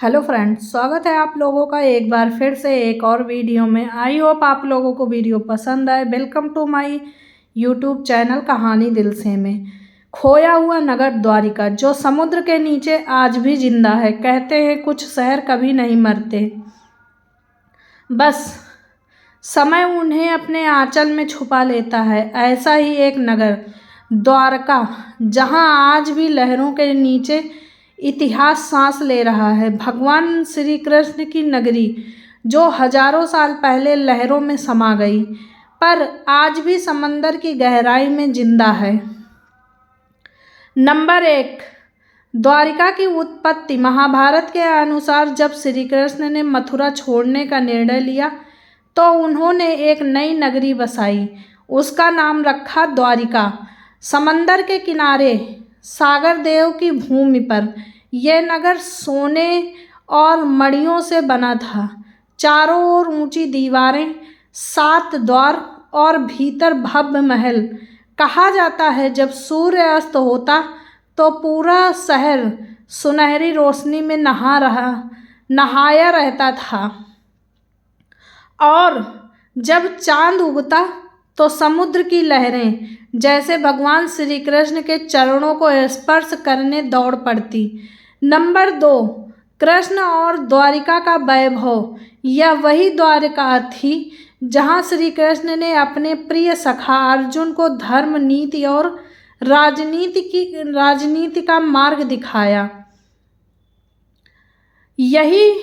Hello friends, स्वागत है आप लोगों का एक बार फिर से एक और वीडियो में। आई होप आप लोगों को वीडियो पसंद आए। Welcome to my YouTube channel कहानी दिल से में। खोया हुआ नगर द्वारिका जो समुद्र के नीचे आज भी जिंदा है। कहते हैं कुछ शहर कभी नहीं मरते, बस समय उन्हें अपने आंचल में छुपा लेता है। ऐसा ही एक नगर द्वारका, जहां आज भी लहरों के नीचे इतिहास सांस ले रहा है। भगवान श्री कृष्ण की नगरी जो हजारों साल पहले लहरों में समा गई, पर आज भी समंदर की गहराई में जिंदा है। नंबर 1, द्वारिका की उत्पत्ति। महाभारत के अनुसार जब श्री कृष्ण ने मथुरा छोड़ने का निर्णय लिया तो उन्होंने एक नई नगरी बसाई। उसका नाम रखा द्वारिका। समंदर के किनारे सागर देव की भूमि पर यह नगर सोने और मणियों से बना था। चारों ओर ऊंची दीवारें, 7 द्वार और भीतर भव्य महल। कहा जाता है जब सूर्य अस्त होता तो पूरा शहर सुनहरी रोशनी में नहाया रहता था, और जब चांद उगता तो समुद्र की लहरें जैसे भगवान श्री कृष्ण के चरणों को स्पर्श करने दौड़ पड़ती। नंबर 2, कृष्ण और द्वारिका का वैभव। यह वही द्वारिका थी जहां श्री कृष्ण ने अपने प्रिय सखा अर्जुन को धर्म, नीति और राजनीति का मार्ग दिखाया। यही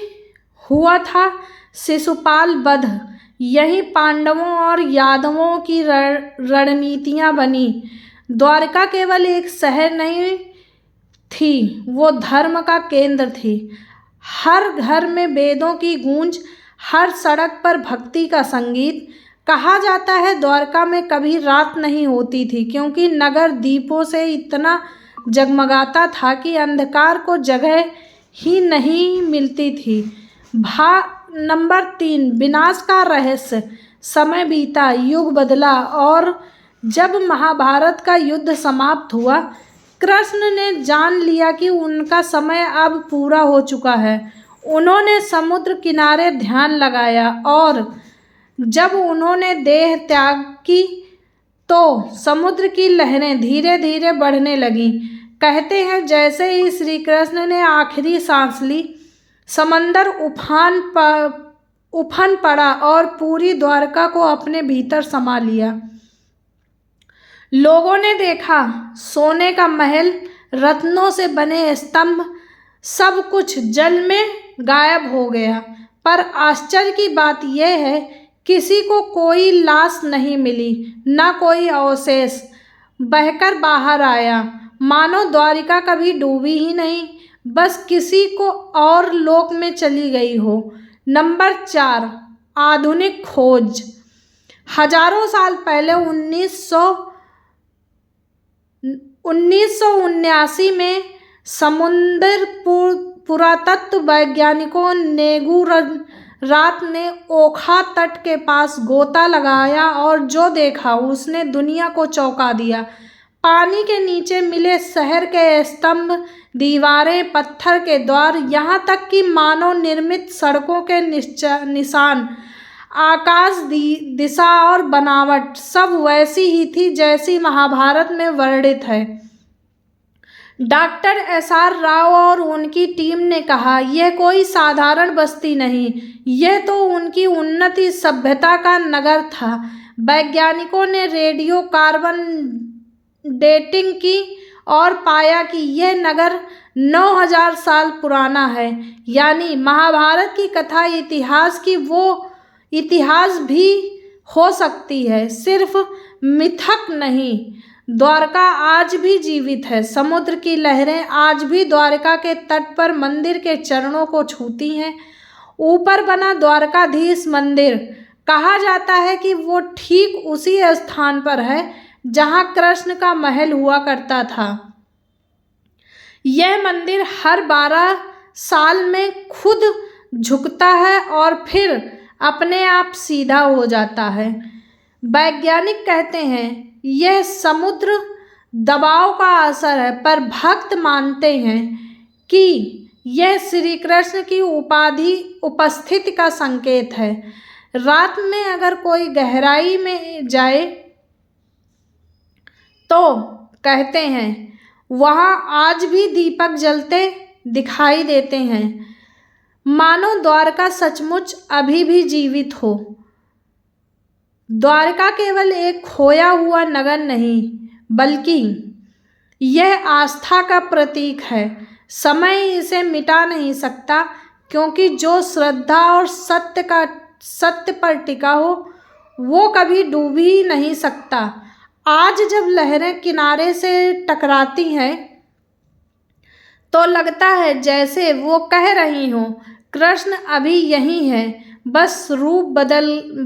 हुआ था शिशुपाल वध। यही पांडवों और यादवों की रणनीतियां बनी। द्वारका केवल एक शहर नहीं थी, वो धर्म का केंद्र थी। हर घर में वेदों की गूंज, हर सड़क पर भक्ति का संगीत। कहा जाता है द्वारका में कभी रात नहीं होती थी, क्योंकि नगर दीपों से इतना जगमगाता था कि अंधकार को जगह ही नहीं मिलती थी। नंबर 3, विनाश का रहस्य। समय बीता, युग बदला, और जब महाभारत का युद्ध समाप्त हुआ, कृष्ण ने जान लिया कि उनका समय अब पूरा हो चुका है। उन्होंने समुद्र किनारे ध्यान लगाया, और जब उन्होंने देह त्याग की तो समुद्र की लहरें धीरे धीरे बढ़ने लगीं। कहते हैं जैसे ही श्री कृष्ण ने आखिरी सांस ली, समंदर उफान पड़ा और पूरी द्वारका को अपने भीतर समा लिया। लोगों ने देखा सोने का महल, रत्नों से बने स्तंभ, सब कुछ जल में गायब हो गया। पर आश्चर्य की बात यह है, किसी को कोई लाश नहीं मिली, न कोई अवशेष बहकर बाहर आया। मानो द्वारिका कभी डूबी ही नहीं, बस किसी को और लोक में चली गई हो। नंबर 4, आधुनिक खोज। हजारों साल पहले 1979 में समुद्र पुरातत्व वैज्ञानिकों नेगू रात ने ओखा तट के पास गोता लगाया, और जो देखा उसने दुनिया को चौंका दिया। पानी के नीचे मिले शहर के स्तंभ, दीवारें, पत्थर के द्वार, यहाँ तक कि मानव निर्मित सड़कों के निशान, आकाश दिशा और बनावट सब वैसी ही थी जैसी महाभारत में वर्णित है। डॉक्टर SR राव और उनकी टीम ने कहा, यह कोई साधारण बस्ती नहीं, यह तो उनकी उन्नति सभ्यता का नगर था। वैज्ञानिकों ने रेडियो कार्बन डेटिंग की और पाया कि यह नगर 9000 साल पुराना है। यानी महाभारत की कथा इतिहास भी हो सकती है, सिर्फ मिथक नहीं। द्वारका आज भी जीवित है। समुद्र की लहरें आज भी द्वारका के तट पर मंदिर के चरणों को छूती हैं। ऊपर बना द्वारकाधीश मंदिर, कहा जाता है कि वो ठीक उसी स्थान पर है जहां कृष्ण का महल हुआ करता था। यह मंदिर हर 12 साल में खुद झुकता है और फिर अपने आप सीधा हो जाता है। वैज्ञानिक कहते हैं यह समुद्र दबाव का असर है, पर भक्त मानते हैं कि यह श्री कृष्ण की उपाधि उपस्थिति का संकेत है। रात में अगर कोई गहराई में जाए तो कहते हैं वहाँ आज भी दीपक जलते दिखाई देते हैं, मानो द्वारका सचमुच अभी भी जीवित हो। द्वारका केवल एक खोया हुआ नगर नहीं, बल्कि यह आस्था का प्रतीक है। समय इसे मिटा नहीं सकता, क्योंकि जो श्रद्धा और सत्य पर टिका हो वो कभी डूब ही नहीं सकता। आज जब लहरें किनारे से टकराती हैं तो लगता है जैसे वो कह रही हों, कृष्ण अभी यहीं है, बस रूप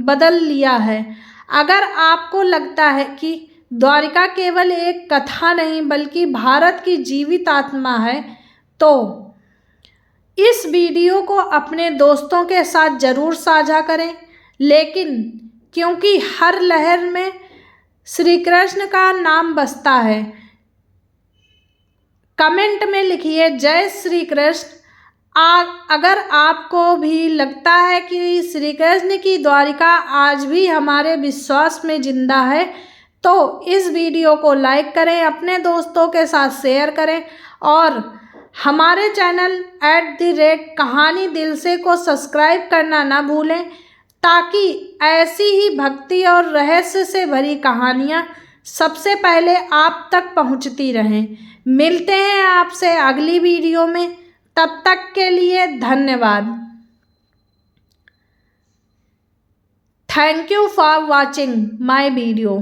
बदल लिया है। अगर आपको लगता है कि द्वारिका केवल एक कथा नहीं बल्कि भारत की जीवित आत्मा है, तो इस वीडियो को अपने दोस्तों के साथ ज़रूर साझा करें। लेकिन क्योंकि हर लहर में श्री कृष्ण का नाम बसता है, कमेंट में लिखिए जय श्री कृष्ण। अगर आपको भी लगता है कि श्री कृष्ण की द्वारिका आज भी हमारे विश्वास में जिंदा है, तो इस वीडियो को लाइक करें, अपने दोस्तों के साथ शेयर करें और हमारे चैनल @कहानी दिल से को सब्सक्राइब करना ना भूलें, ताकि ऐसी ही भक्ति और रहस्य से भरी कहानियाँ सबसे पहले आप तक पहुँचती रहें। मिलते हैं आपसे अगली वीडियो में, तब तक के लिए धन्यवाद। Thank you for watching my video.